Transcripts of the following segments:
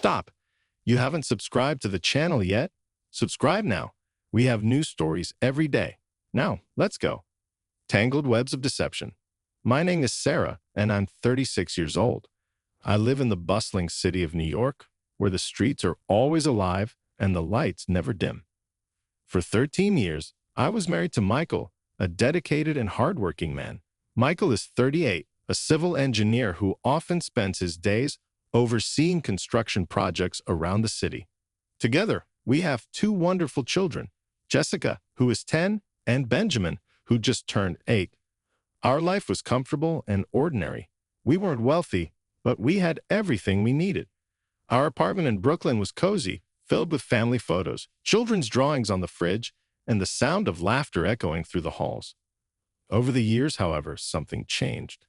Stop! You haven't subscribed to the channel yet? Subscribe now. We have new stories every day. Now, let's go. Tangled Webs of Deception. My name is Sarah, and I'm 36 years old. I live in the bustling city of New York, where the streets are always alive and the lights never dim. For 13 years, I was married to Michael, a dedicated and hardworking man. Michael is 38, a civil engineer who often spends his days overseeing construction projects around the city. Together, we have two wonderful children, Jessica, who is 10, and Benjamin, who just turned 8. Our life was comfortable and ordinary. We weren't wealthy, but we had everything we needed. Our apartment in Brooklyn was cozy, filled with family photos, children's drawings on the fridge, and the sound of laughter echoing through the halls. Over the years, however, something changed.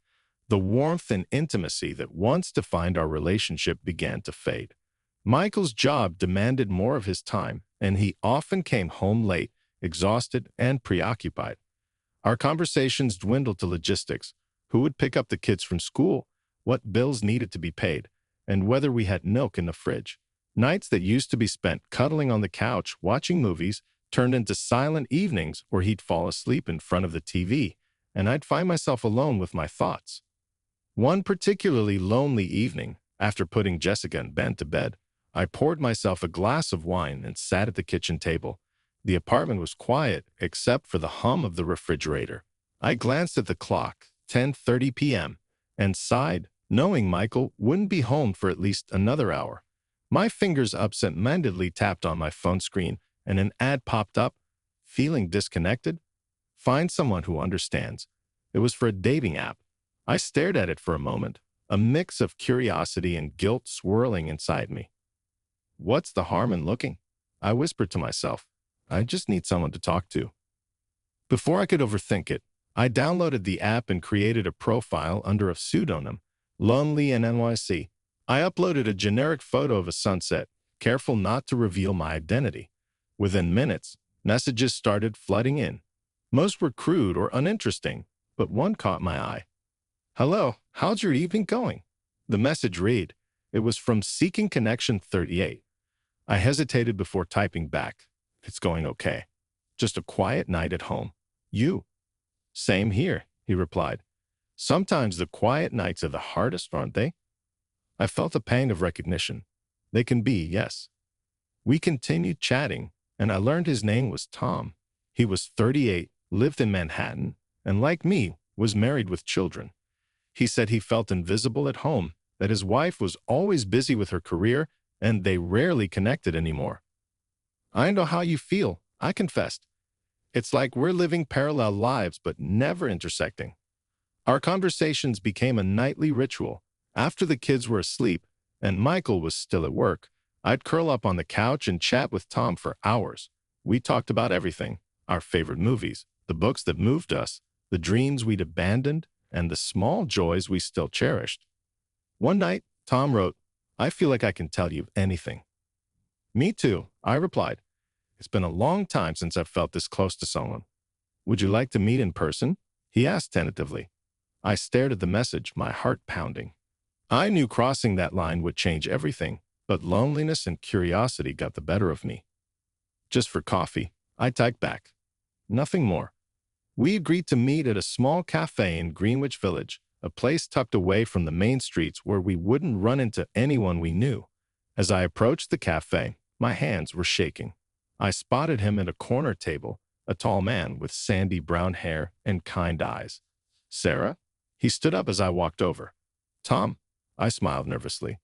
The warmth and intimacy that once defined our relationship began to fade. Michael's job demanded more of his time, and he often came home late, exhausted and preoccupied. Our conversations dwindled to logistics: who would pick up the kids from school, what bills needed to be paid, and whether we had milk in the fridge. Nights that used to be spent cuddling on the couch watching movies turned into silent evenings where he'd fall asleep in front of the TV, and I'd find myself alone with my thoughts. One particularly lonely evening, after putting Jessica and Ben to bed, I poured myself a glass of wine and sat at the kitchen table. The apartment was quiet except for the hum of the refrigerator. I glanced at the clock, 10:30 p.m., and sighed, knowing Michael wouldn't be home for at least another hour. My fingers absent-mindedly tapped on my phone screen, and an ad popped up. Feeling disconnected? Find someone who understands. It was for a dating app. I stared at it for a moment, a mix of curiosity and guilt swirling inside me. What's the harm in looking? I whispered to myself. I just need someone to talk to. Before I could overthink it, I downloaded the app and created a profile under a pseudonym, Lonely in NYC. I uploaded a generic photo of a sunset, careful not to reveal my identity. Within minutes, messages started flooding in. Most were crude or uninteresting, but one caught my eye. "Hello, how's your evening going?" The message read. It was from Seeking Connection 38. I hesitated before typing back. "It's going okay. Just a quiet night at home. You?" "Same here," he replied. "Sometimes the quiet nights are the hardest, aren't they?" I felt a pang of recognition. They can be, yes. We continued chatting, and I learned his name was Tom. He was 38, lived in Manhattan, and like me, was married with children. He said he felt invisible at home, that his wife was always busy with her career, and they rarely connected anymore. "I know how you feel," I confessed. "It's like we're living parallel lives but never intersecting." Our conversations became a nightly ritual. After the kids were asleep, and Michael was still at work, I'd curl up on the couch and chat with Tom for hours. We talked about everything: our favorite movies, the books that moved us, the dreams we'd abandoned, and the small joys we still cherished. One night, Tom wrote, "I feel like I can tell you anything." "Me too," I replied. "It's been a long time since I've felt this close to someone." "Would you like to meet in person?" he asked tentatively. I stared at the message, my heart pounding. I knew crossing that line would change everything, but loneliness and curiosity got the better of me. "Just for coffee," I typed back. Nothing more. We agreed to meet at a small cafe in Greenwich Village, a place tucked away from the main streets where we wouldn't run into anyone we knew. As I approached the cafe, my hands were shaking. I spotted him at a corner table, a tall man with sandy brown hair and kind eyes. "Sarah?" He stood up as I walked over. "Tom," I smiled nervously.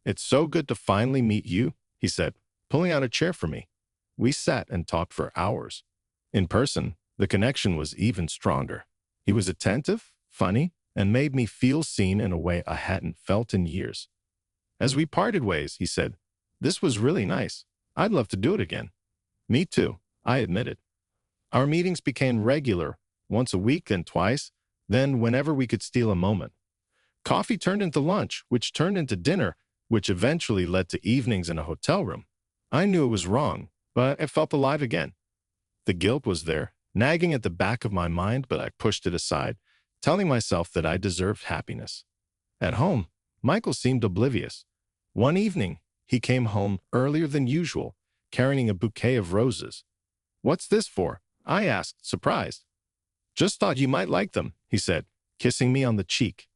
"It's so good to finally meet you," he said, pulling out a chair for me. We sat and talked for hours. In person, the connection was even stronger. He was attentive, funny, and made me feel seen in a way I hadn't felt in years. As we parted ways, he said, "This was really nice. I'd love to do it again." "Me too," I admitted. Our meetings became regular, once a week, then twice, then whenever we could steal a moment. Coffee turned into lunch, which turned into dinner, which eventually led to evenings in a hotel room. I knew it was wrong, but I felt alive again. The guilt was there, nagging at the back of my mind, but I pushed it aside, telling myself that I deserved happiness. At home, Michael seemed oblivious. One evening, he came home earlier than usual, carrying a bouquet of roses. "What's this for?" I asked, surprised. "Just thought you might like them," he said, kissing me on the cheek.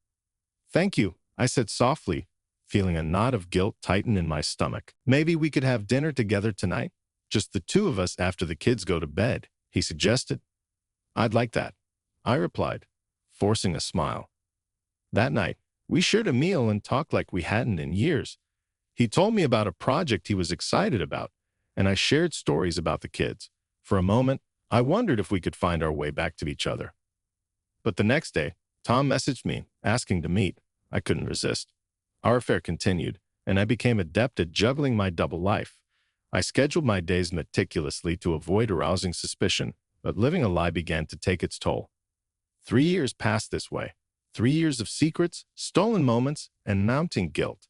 "Thank you," I said softly, feeling a knot of guilt tighten in my stomach. "Maybe we could have dinner together tonight? Just the two of us after the kids go to bed," he suggested. "I'd like that," I replied, forcing a smile. That night, we shared a meal and talked like we hadn't in years. He told me about a project he was excited about, and I shared stories about the kids. For a moment, I wondered if we could find our way back to each other. But the next day, Tom messaged me, asking to meet. I couldn't resist. Our affair continued, and I became adept at juggling my double life. I scheduled my days meticulously to avoid arousing suspicion, but living a lie began to take its toll. 3 years passed this way. 3 years of secrets, stolen moments, and mounting guilt.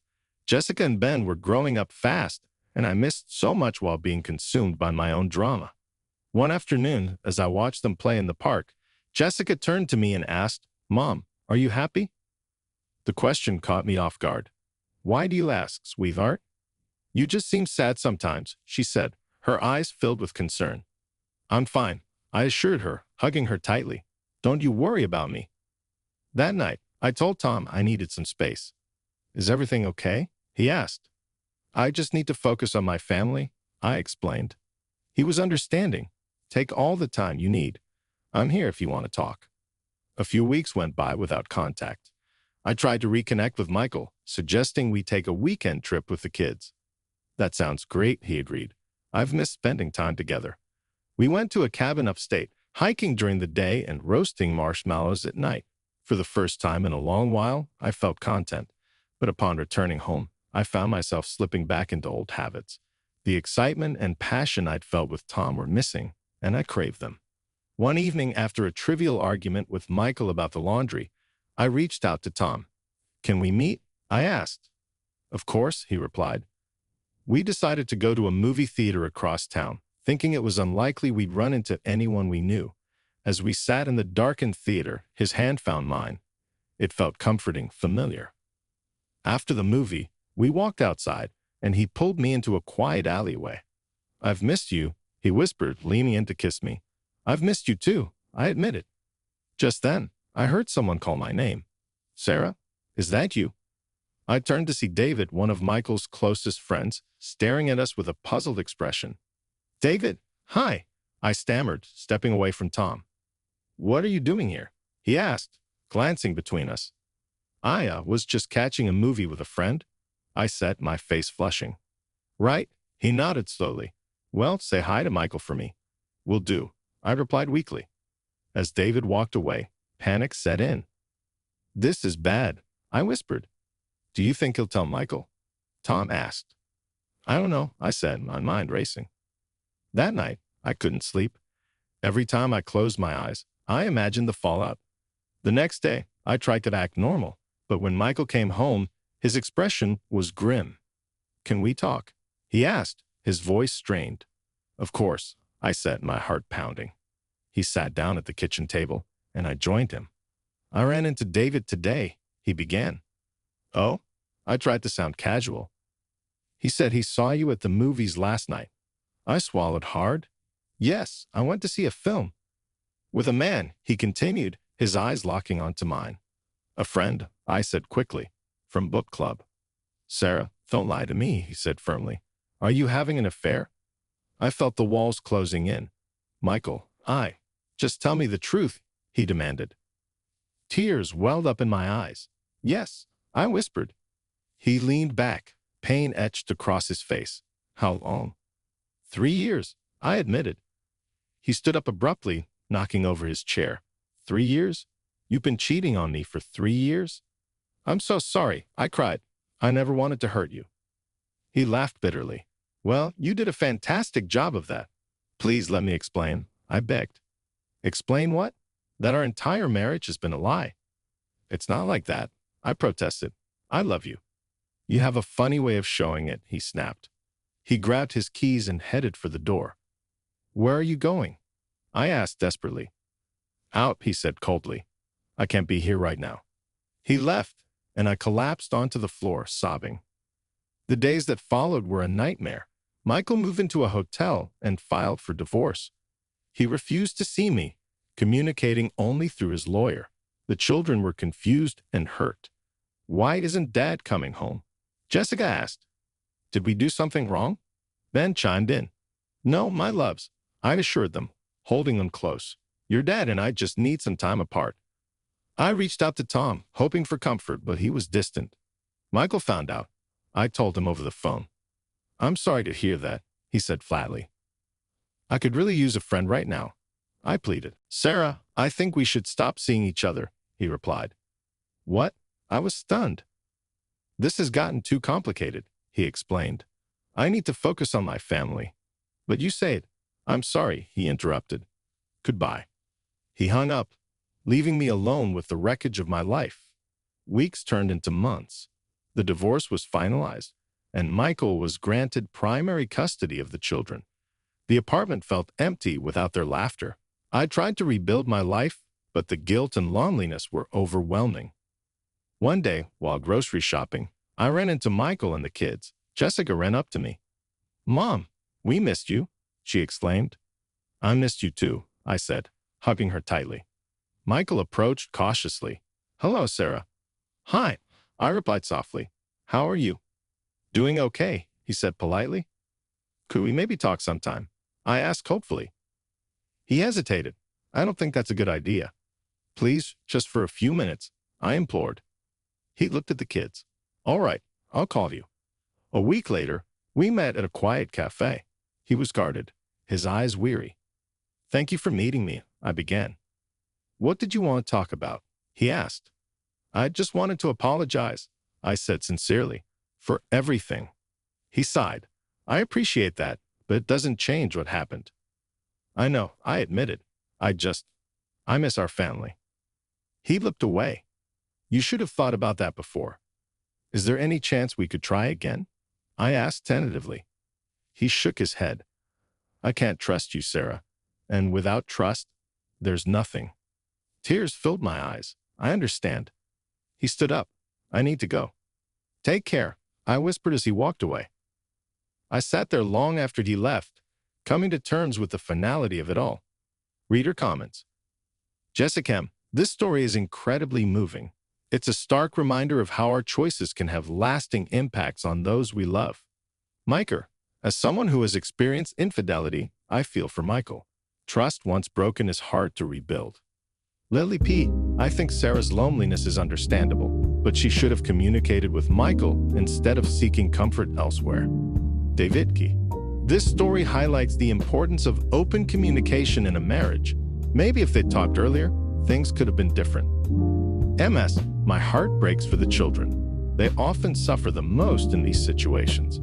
Jessica and Ben were growing up fast, and I missed so much while being consumed by my own drama. One afternoon, as I watched them play in the park, Jessica turned to me and asked, "Mom, are you happy?" The question caught me off guard. "Why do you ask, sweetheart?" "You just seem sad sometimes," she said, her eyes filled with concern. "I'm fine," I assured her, hugging her tightly. "Don't you worry about me." That night, I told Tom I needed some space. "Is everything okay?" he asked. "I just need to focus on my family," I explained. He was understanding. "Take all the time you need. I'm here if you want to talk." A few weeks went by without contact. I tried to reconnect with Michael, suggesting we take a weekend trip with the kids. "That sounds great," he agreed. "I've missed spending time together." We went to a cabin upstate, hiking during the day and roasting marshmallows at night. For the first time in a long while, I felt content. But upon returning home, I found myself slipping back into old habits. The excitement and passion I'd felt with Tom were missing, and I craved them. One evening, after a trivial argument with Michael about the laundry, I reached out to Tom. "Can we meet?" I asked. "Of course," he replied. We decided to go to a movie theater across town, thinking it was unlikely we'd run into anyone we knew. As we sat in the darkened theater, his hand found mine. It felt comforting, familiar. After the movie, we walked outside, and he pulled me into a quiet alleyway. "I've missed you," he whispered, leaning in to kiss me. "I've missed you too," I admitted. Just then, I heard someone call my name. "Sarah, is that you?" I turned to see David, one of Michael's closest friends, staring at us with a puzzled expression. "David, hi," I stammered, stepping away from Tom. "What are you doing here?" he asked, glancing between us. "I was just catching a movie with a friend," I said, my face flushing. "Right," he nodded slowly. "Well, say hi to Michael for me." "Will do," I replied weakly. As David walked away, panic set in. "This is bad," I whispered. "Do you think he'll tell Michael?" Tom asked. "I don't know," I said, my mind racing. That night, I couldn't sleep. Every time I closed my eyes, I imagined the fallout. The next day, I tried to act normal, but when Michael came home, his expression was grim. "Can we talk?" he asked, his voice strained. "Of course," I said, my heart pounding. He sat down at the kitchen table, and I joined him. "I ran into David today," he began. "Oh?" I tried to sound casual. "He said he saw you at the movies last night." I swallowed hard. "Yes, I went to see a film." "With a man," he continued, his eyes locking onto mine. "A friend," I said quickly, "from book club." "Sarah, don't lie to me," he said firmly. "Are you having an affair?" I felt the walls closing in. "Michael, just tell me the truth," he demanded. Tears welled up in my eyes. "Yes," I whispered. He leaned back, pain etched across his face. "How long?" 3 years, I admitted. He stood up abruptly, knocking over his chair. 3 years? You've been cheating on me for 3 years? "I'm so sorry," I cried. "I never wanted to hurt you." He laughed bitterly. "Well, you did a fantastic job of that." "Please let me explain," I begged. "Explain what?" "That our entire marriage has been a lie." "It's not like that," I protested. "I love you." "You have a funny way of showing it," he snapped. He grabbed his keys and headed for the door. "Where are you going?" I asked desperately. "Out," he said coldly. "I can't be here right now." He left, and I collapsed onto the floor, sobbing. The days that followed were a nightmare. Michael moved into a hotel and filed for divorce. He refused to see me, communicating only through his lawyer. The children were confused and hurt. "Why isn't Dad coming home?" Jessica asked. "Did we do something wrong?" Ben chimed in. "No, my loves," I assured them, holding them close. "Your dad and I just need some time apart." I reached out to Tom, hoping for comfort, but he was distant. Michael found out. I told him over the phone. "I'm sorry to hear that," he said flatly. "I could really use a friend right now," I pleaded. "Sarah, I think we should stop seeing each other," he replied. "What?" I was stunned. "This has gotten too complicated," he explained. "I need to focus on my family." "But you say it." "I'm sorry," he interrupted. "Goodbye." He hung up, leaving me alone with the wreckage of my life. Weeks turned into months. The divorce was finalized, and Michael was granted primary custody of the children. The apartment felt empty without their laughter. I tried to rebuild my life, but the guilt and loneliness were overwhelming. One day, while grocery shopping, I ran into Michael and the kids. Jessica ran up to me. "Mom, we missed you," she exclaimed. "I missed you too," I said, hugging her tightly. Michael approached cautiously. "Hello, Sarah." "Hi," I replied softly. "How are you?" "Doing okay," he said politely. "Could we maybe talk sometime?" I asked hopefully. He hesitated. "I don't think that's a good idea." "Please, just for a few minutes," I implored. He looked at the kids. "All right, I'll call you." A week later, we met at a quiet cafe. He was guarded, his eyes weary. "Thank you for meeting me," I began. "What did you want to talk about?" he asked. "I just wanted to apologize," I said sincerely, "for everything." He sighed. "I appreciate that, but it doesn't change what happened." "I know," I admitted. I miss our family." He looked away. "You should have thought about that before." "Is there any chance we could try again?" I asked tentatively. He shook his head. "I can't trust you, Sarah. And without trust, there's nothing." Tears filled my eyes. "I understand." He stood up. "I need to go." "Take care," I whispered as he walked away. I sat there long after he left, coming to terms with the finality of it all. Reader comments. Jessica, this story is incredibly moving. It's a stark reminder of how our choices can have lasting impacts on those we love. Michael, as someone who has experienced infidelity, I feel for Michael. Trust once broken is hard to rebuild. Lily P., I think Sarah's loneliness is understandable, but she should have communicated with Michael instead of seeking comfort elsewhere. David Key. This story highlights the importance of open communication in a marriage. Maybe if they talked earlier, things could have been different. MS. My heart breaks for the children. They often suffer the most in these situations.